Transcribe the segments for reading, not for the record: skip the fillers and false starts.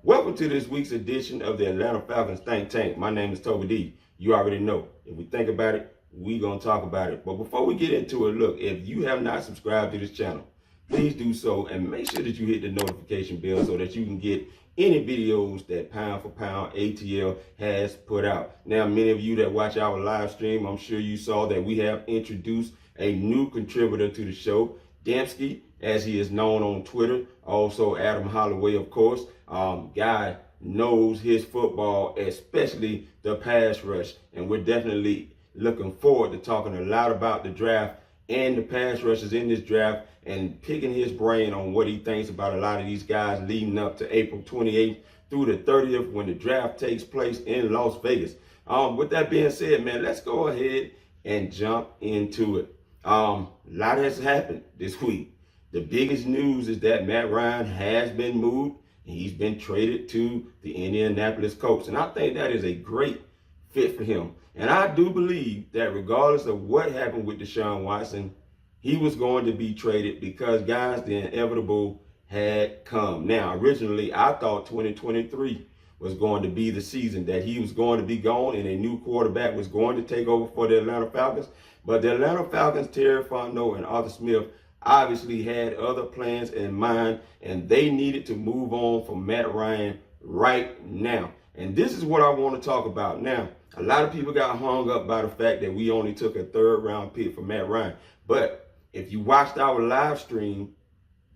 Welcome to this week's edition of the Atlanta Falcons Think Tank. My name is Toby D. You already know. If we think about it, we're going to talk about it. But before we get into it, look, if you have not subscribed to this channel, please do so and make sure that you hit the notification bell so that you can get any videos that Pound for Pound ATL has put out. Now, many of you that watch our live stream, I'm sure you saw that we have introduced a new contributor to the show, Dembski, as he is known on Twitter. Also, Adam Holloway, of course. Guy knows his football, especially the pass rush. And we're definitely looking forward to talking a lot about the draft and the pass rushes in this draft and picking his brain on what he thinks about a lot of these guys leading up to April 28th through the 30th when the draft takes place in Las Vegas. With that being said, man, let's go ahead and jump into it. A lot has happened this week. The biggest news is that Matt Ryan has been moved and he's been traded to the Indianapolis Colts. And I think that is a great fit for him. And I do believe that regardless of what happened with Deshaun Watson, he was going to be traded because, guys, the inevitable had come. Now, originally, I thought 2023 was going to be the season that he was going to be gone and a new quarterback was going to take over for the Atlanta Falcons. But the Atlanta Falcons, Terry Fontenot and Arthur Smith, obviously had other plans in mind, and they needed to move on from Matt Ryan right now. And this is what I want to talk about. Now, a lot of people got hung up by the fact that we only took a third-round pick for Matt Ryan. But if you watched our live stream,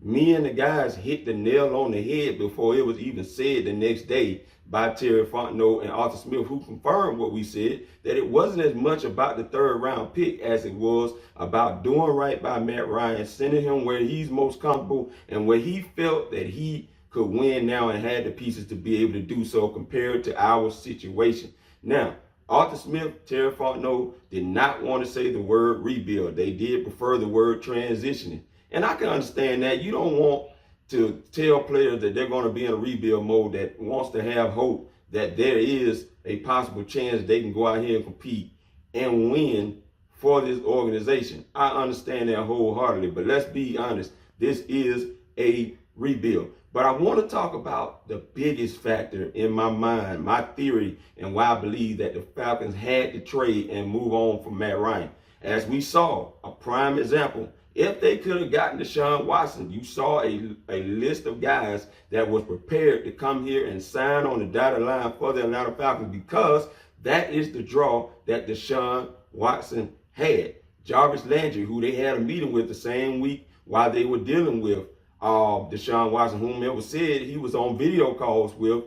me and the guys hit the nail on the head before it was even said the next day by Terry Fontenot and Arthur Smith, who confirmed what we said, that it wasn't as much about the third-round pick as it was about doing right by Matt Ryan, sending him where he's most comfortable and where he felt that he could win now and had the pieces to be able to do so compared to our situation. Now, Arthur Smith, Terry Fontenot did not want to say the word rebuild. They did prefer the word transitioning. And I can understand that. You don't want to tell players that they're going to be in a rebuild mode that wants to have hope that there is a possible chance they can go out here and compete and win for this organization. I understand that wholeheartedly, but let's be honest, this is a rebuild. But I want to talk about the biggest factor in my mind, my theory, and why I believe that the Falcons had to trade and move on from Matt Ryan. As we saw, a prime example, if they could have gotten Deshaun Watson, you saw a list of guys that was prepared to come here and sign on the dotted line for the Atlanta Falcons because that is the draw that Deshaun Watson had. Jarvis Landry, who they had a meeting with the same week while they were dealing with Deshaun Watson, whom it was said he was on video calls with,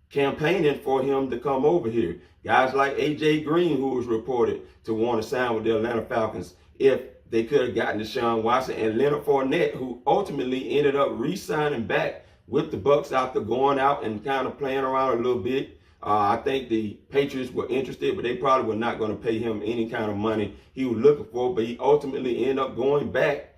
campaigning for him to come over here. Guys like A.J. Green, who was reported to want to sign with the Atlanta Falcons if they could have gotten Deshaun Watson, and Leonard Fournette, who ultimately ended up re-signing back with the Bucs after going out and kind of playing around a little bit. I think the Patriots were interested, but they probably were not going to pay him any kind of money he was looking for. But he ultimately ended up going back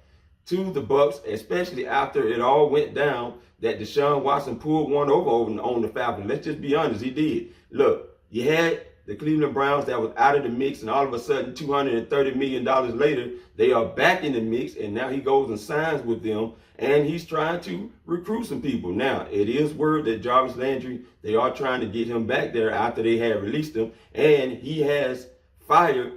to the Bucs, especially after it all went down that Deshaun Watson pulled one over on the Falcons. Let's just be honest, he did. Look, you had the Cleveland Browns that was out of the mix, and all of a sudden, $230 million later, they are back in the mix, and now he goes and signs with them, and he's trying to recruit some people. Now, it is word that Jarvis Landry, they are trying to get him back there after they had released him, and he has fired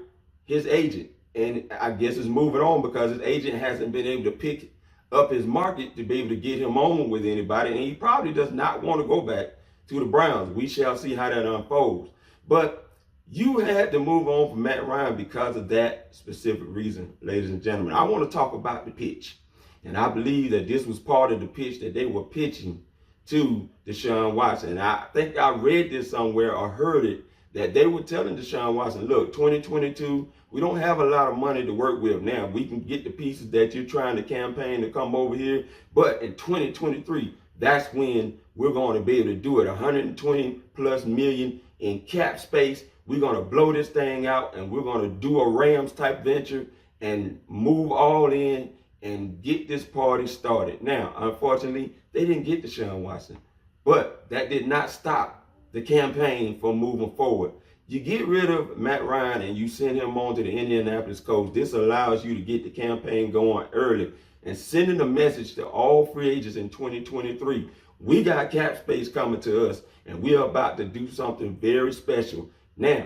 his agent. And I guess it's moving on because his agent hasn't been able to pick up his market to be able to get him on with anybody, and he probably does not want to go back to the Browns. We shall see how that unfolds. But you had to move on from Matt Ryan because of that specific reason, ladies and gentlemen. I want to talk about the pitch. And I believe that this was part of the pitch that they were pitching to Deshaun Watson. And I think I read this somewhere or heard it, that they were telling Deshaun Watson, look, 2022, we don't have a lot of money to work with now. We can get the pieces that you're trying to campaign to come over here. But in 2023, that's when we're going to be able to do it. 120 plus million in cap space. We're going to blow this thing out and we're going to do a Rams type venture and move all in and get this party started. Now, unfortunately, they didn't get Deshaun Watson, but that did not stop the campaign from moving forward. You get rid of Matt Ryan and you send him on to the Indianapolis Colts. This allows you to get the campaign going early and sending a message to all free agents in 2023. We got cap space coming to us, and we are about to do something very special. Now,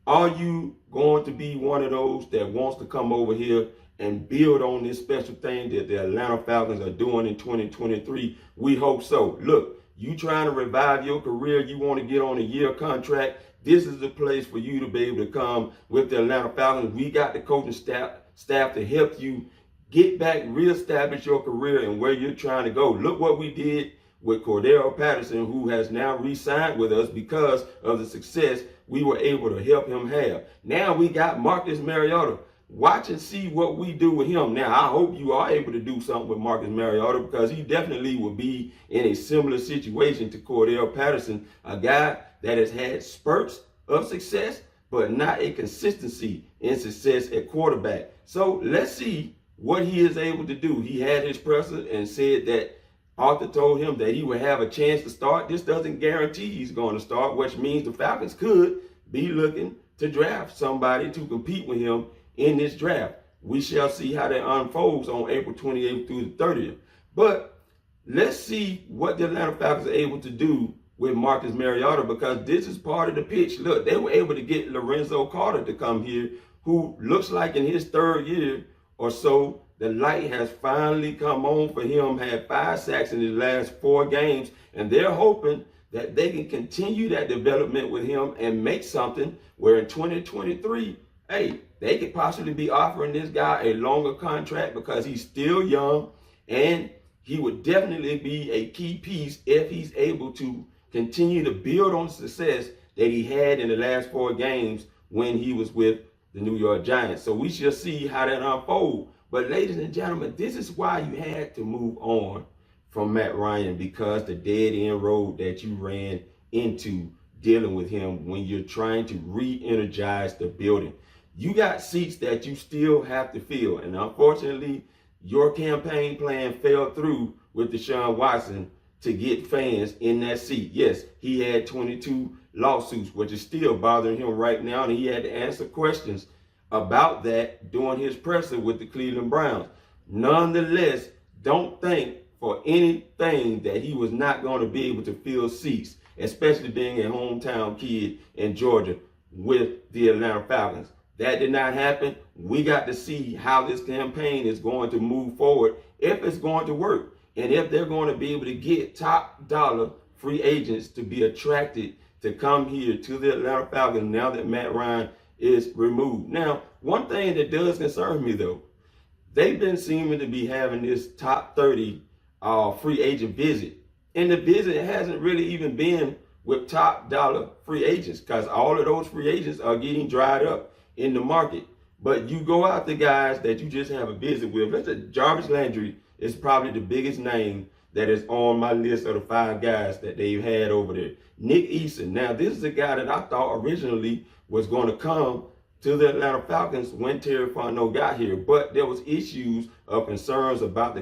are you going to be one of those that wants to come over here and build on this special thing that the Atlanta Falcons are doing in 2023? We hope so. Look, you trying to revive your career, you want to get on a year contract, this is the place for you to be able to come with the Atlanta Falcons. We got the coaching staff to help you get back, reestablish your career and where you're trying to go. Look what we did with Cordero Patterson, who has now re-signed with us because of the success we were able to help him have. Now we got Marcus Mariota. Watch and see what we do with him. Now, I hope you are able to do something with Marcus Mariota, because he definitely will be in a similar situation to Cordero Patterson, a guy that has had spurts of success, but not a consistency in success at quarterback. So let's see what he is able to do. He had his presser and said that Arthur told him that he would have a chance to start. This doesn't guarantee he's going to start, which means the Falcons could be looking to draft somebody to compete with him in this draft. We shall see how that unfolds on April 28th through the 30th. But let's see what the Atlanta Falcons are able to do with Marcus Mariota, because this is part of the pitch. Look, they were able to get Lorenzo Carter to come here, who looks like in his third year or so, the light has finally come on for him. Had 5 sacks in his last 4 games, and they're hoping that they can continue that development with him and make something where in 2023, hey, they could possibly be offering this guy a longer contract, because he's still young, and he would definitely be a key piece if he's able to continue to build on the success that he had in the last 4 games when he was with the New York Giants. So we shall see how that unfolds. But ladies and gentlemen, this is why you had to move on from Matt Ryan, because the dead end road that you ran into dealing with him when you're trying to re-energize the building. You got seats that you still have to fill. And unfortunately, your campaign plan fell through with Deshaun Watson to get fans in that seat. Yes, he had 22 lawsuits, which is still bothering him right now. And he had to answer questions about that during his presser with the Cleveland Browns. Nonetheless, don't think for anything that he was not going to be able to fill seats, especially being a hometown kid in Georgia with the Atlanta Falcons. That did not happen. We got to see how this campaign is going to move forward, if it's going to work, and if they're going to be able to get top dollar free agents to be attracted to come here to the Atlanta Falcons now that Matt Ryan is removed. Now, one thing that does concern me, though, they've been seeming to be having this top 30 free agent visit. And the visit hasn't really even been with top dollar free agents, because all of those free agents are getting dried up in the market. But you go out to guys that you just have a visit with. Let's say Jarvis Landry is probably the biggest name that is on my list of the 5 guys that they've had over there. Nick Eason. Now, this is a guy that I thought originally was going to come to the Atlanta Falcons when Terry Fontenot got here, but there was issues of concerns about the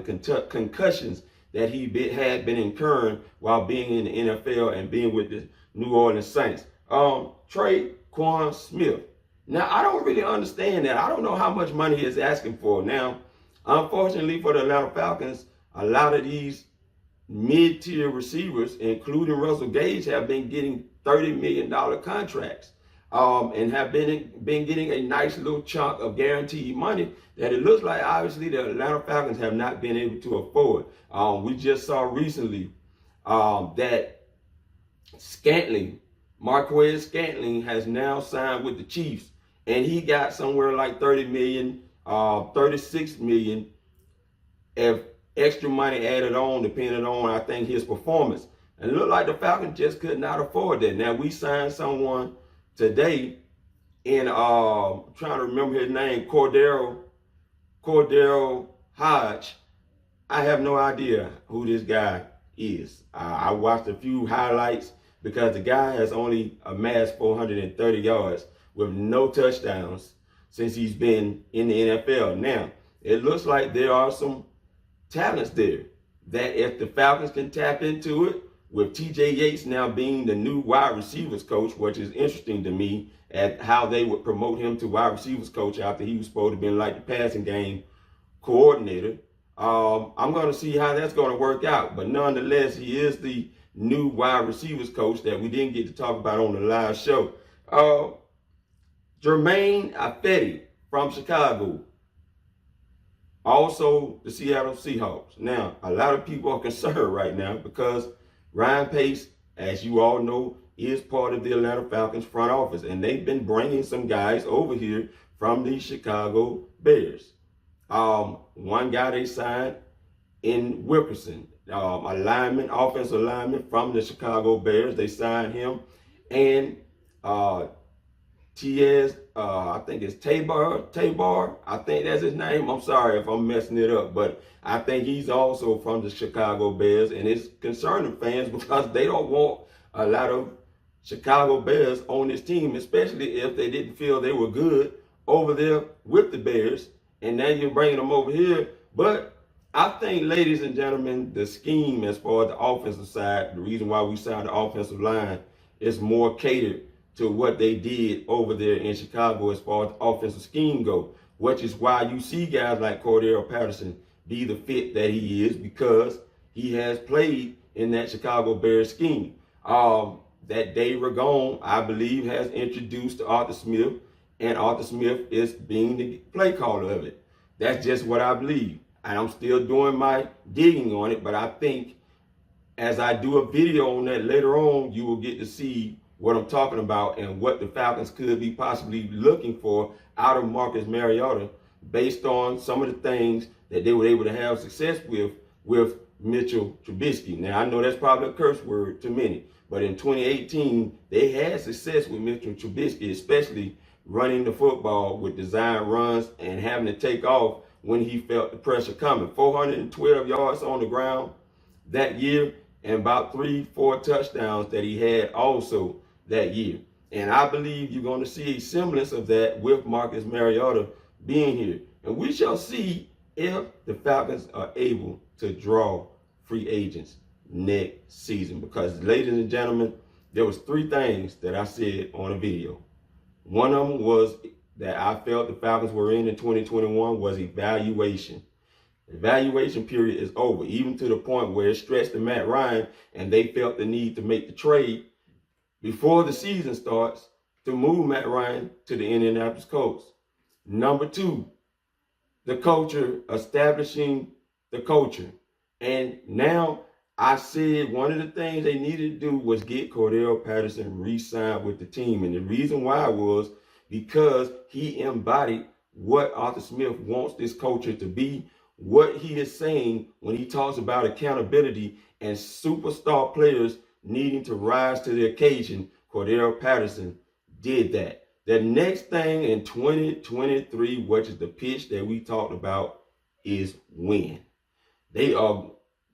concussions that he had been incurring while being in the NFL and being with the New Orleans Saints. Traquan Smith. Now, I don't really understand that. I don't know how much money he's asking for. Now, unfortunately for the Atlanta Falcons, a lot of these mid-tier receivers, including Russell Gage, have been getting $30 million contracts. And have been getting a nice little chunk of guaranteed money that it looks like obviously the Atlanta Falcons have not been able to afford. We just saw recently that Marquez Scantling has now signed with the Chiefs, and he got somewhere like 30 million, 36 million if extra money added on, depending on, I think, his performance. And it looked like the Falcons just could not afford that. Now, we signed someone today in I'm trying to remember his name, Cordero Hodge. I have no idea who this guy is. I watched a few highlights because the guy has only amassed 430 yards with no touchdowns since he's been in the NFL. Now, it looks like there are some talents there that if the Falcons can tap into it, with TJ Yates now being the new wide receivers coach, which is interesting to me at how they would promote him to wide receivers coach after he was supposed to be like the passing game coordinator. I'm going to see how that's going to work out. But nonetheless, he is the new wide receivers coach that we didn't get to talk about on the live show. Jermaine Ifedi from Chicago. Also, the Seattle Seahawks. Now, a lot of people are concerned right now because Ryan Pace, as you all know, is part of the Atlanta Falcons front office. And they've been bringing some guys over here from the Chicago Bears. One guy they signed in Wilkerson, offensive lineman from the Chicago Bears. They signed him. And T.S., I think it's Tabar, I think that's his name. I'm sorry if I'm messing it up, but I think he's also from the Chicago Bears, and it's concerning fans because they don't want a lot of Chicago Bears on this team, especially if they didn't feel they were good over there with the Bears, and now you're bringing them over here. But I think, ladies and gentlemen, the scheme as far as the offensive side, the reason why we signed the offensive line is more catered to what they did over there in Chicago as far as the offensive scheme go, which is why you see guys like Cordell Patterson be the fit that he is, because he has played in that Chicago Bears scheme. That Dave Ragone, I believe, has introduced Arthur Smith, and Arthur Smith is being the play caller of it. That's just what I believe. And I'm still doing my digging on it, but I think as I do a video on that later on, you will get to see what I'm talking about and what the Falcons could be possibly looking for out of Marcus Mariota based on some of the things that they were able to have success with Mitchell Trubisky. Now, I know that's probably a curse word to many, but in 2018, they had success with Mitchell Trubisky, especially running the football with design runs and having to take off when he felt the pressure coming. 412 yards on the ground that year, and about 3-4 touchdowns that he had also that year. And I believe you're going to see a semblance of that with Marcus Mariota being here. And we shall see if the Falcons are able to draw free agents next season. Because, ladies and gentlemen, there was 3 things that I said on a video. One of them was that I felt the Falcons were in 2021 was evaluation. The evaluation period is over, even to the point where it stretched to Matt Ryan, and they felt the need to make the trade before the season starts to move Matt Ryan to the Indianapolis Colts. Number 2, the culture, establishing the culture. And now I said one of the things they needed to do was get Cordell Patterson re-signed with the team. And the reason why was because he embodied what Arthur Smith wants this culture to be, what he is saying when he talks about accountability and superstar players needing to rise to the occasion. Cordell Patterson did that. The next thing in 2023, which is the pitch that we talked about, is win. They are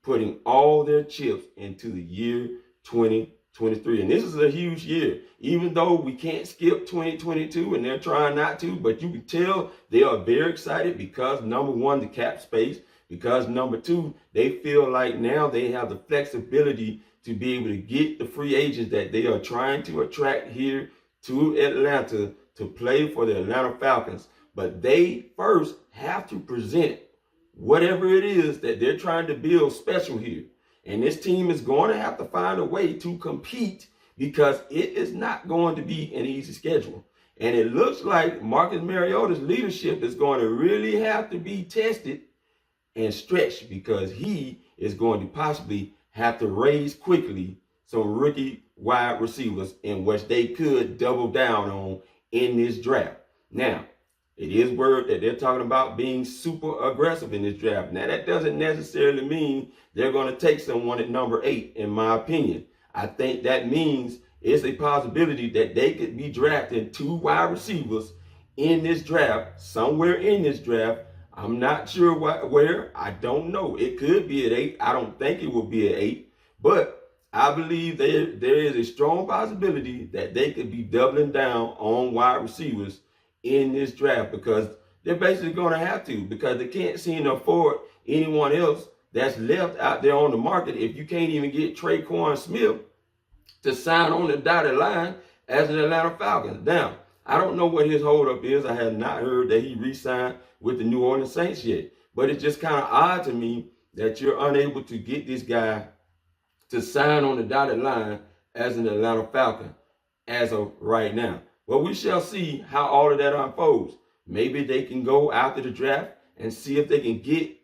putting all their chips into the year 2023. And this is a huge year. Even though we can't skip 2022 and they're trying not to, but you can tell they are very excited because, number 1, the cap space, because number 2, they feel like now they have the flexibility to be able to get the free agents that they are trying to attract here to Atlanta to play for the Atlanta Falcons. But they first have to present whatever it is that they're trying to build special here. And this team is going to have to find a way to compete because it is not going to be an easy schedule. And it looks like Marcus Mariota's leadership is going to really have to be tested and stretched because he is going to possibly have to raise quickly some rookie wide receivers in which they could double down on in this draft. Now, it is word that they're talking about being super aggressive in this draft. Now, that doesn't necessarily mean they're going to take someone at number 8, in my opinion. I think that means it's a possibility that they could be drafting 2 wide receivers in this draft, somewhere in this draft. I'm not sure where. I don't know. It could be at 8. I don't think it will be at 8. But I believe there is a strong possibility that they could be doubling down on wide receivers in this draft because they're basically going to have to, because they can't seem to afford anyone else that's left out there on the market. If you can't even get Traquan Smith to sign on the dotted line as an Atlanta Falcons. Now, I don't know what his holdup is. I have not heard that he re-signed with the New Orleans Saints yet. But it's just kind of odd to me that you're unable to get this guy to sign on the dotted line as an Atlanta Falcon as of right now. Well, we shall see how all of that unfolds. Maybe they can go after the draft and see if they can get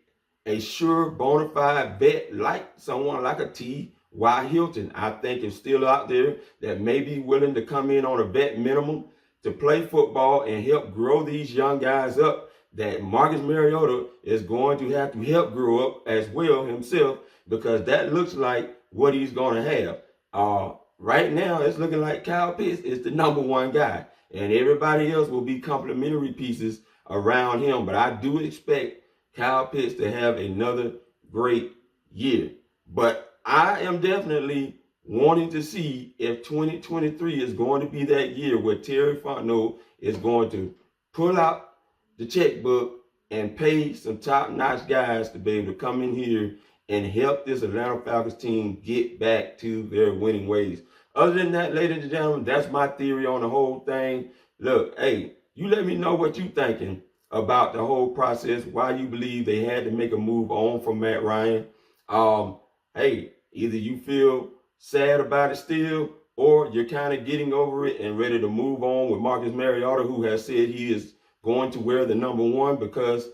a sure bona fide vet like someone like a T.Y. Hilton. I think is still out there that may be willing to come in on a vet minimum to play football and help grow these young guys up that Marcus Mariota is going to have to help grow up as well himself, because that looks like what he's going to have. Right now, it's looking like Kyle Pitts is the number one guy, and everybody else will be complementary pieces around him. But I do expect Kyle Pitts to have another great year. But I am definitely wanting to see if 2023 is going to be that year where Terry Fontenot is going to pull out the checkbook and pay some top-notch guys to be able to come in here and help this Atlanta Falcons team get back to their winning ways. Other than that, ladies and gentlemen, that's my theory on the whole thing. Look, hey, you let me know what you're thinking about the whole process, why you believe they had to make a move on from Matt Ryan. Hey, either you feel sad about it still, or you're kind of getting over it and ready to move on with Marcus Mariota, who has said he is going to wear the number one because,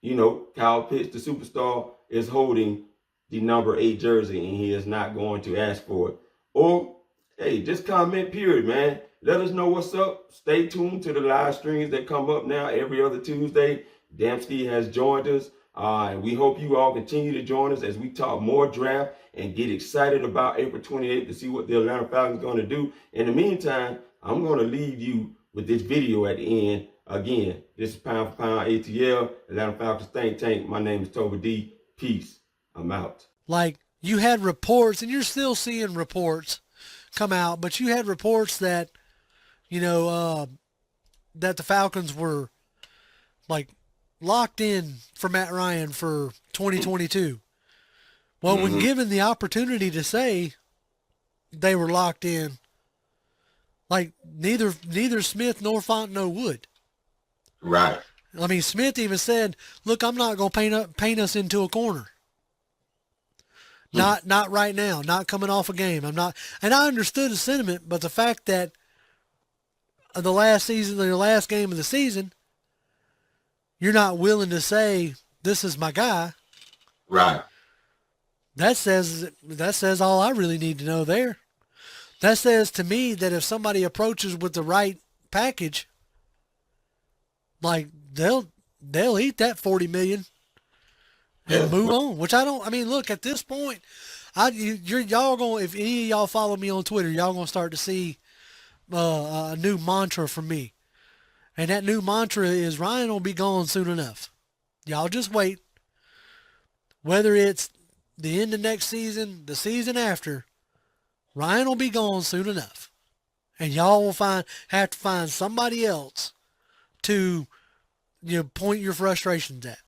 you know, Kyle Pitts, the superstar, is holding the number 8 jersey and he is not going to ask for it. Or, hey, just comment, period, man. Let us know what's up. Stay tuned to the live streams that come up now every other Tuesday. Dembski has joined us. And we hope you all continue to join us as we talk more draft and get excited about April 28th to see what the Atlanta Falcons are going to do. In the meantime, I'm going to leave you with this video at the end. Again, this is Pound for Pound ATL, Atlanta Falcons Think Tank. My name is Toby D. Peace. I'm out. Like, you had reports, and you're still seeing reports come out, but you had reports that, you know, that the Falcons were, like, locked in for Matt Ryan for 2022. Well, when given the opportunity to say they were locked in, like, neither Smith nor Fontenot would. Right. I mean, Smith even said, look, I'm not going to paint us into a corner. Not right now, not coming off a game. I'm not, and I understood the sentiment, but the fact that the last game of the season, you're not willing to say, this is my guy. Right. That says all I really need to know there. That says to me that if somebody approaches with the right package, like they'll eat that $40 million and move on. Which I mean, look, at this point, y'all gonna, if any of y'all follow me on Twitter, y'all gonna start to see a new mantra from me, and that new mantra is Ryan will be gone soon enough. Y'all just wait. Whether it's the end of next season, the season after, Ryan will be gone soon enough, and y'all will have to find somebody else to point your frustrations at.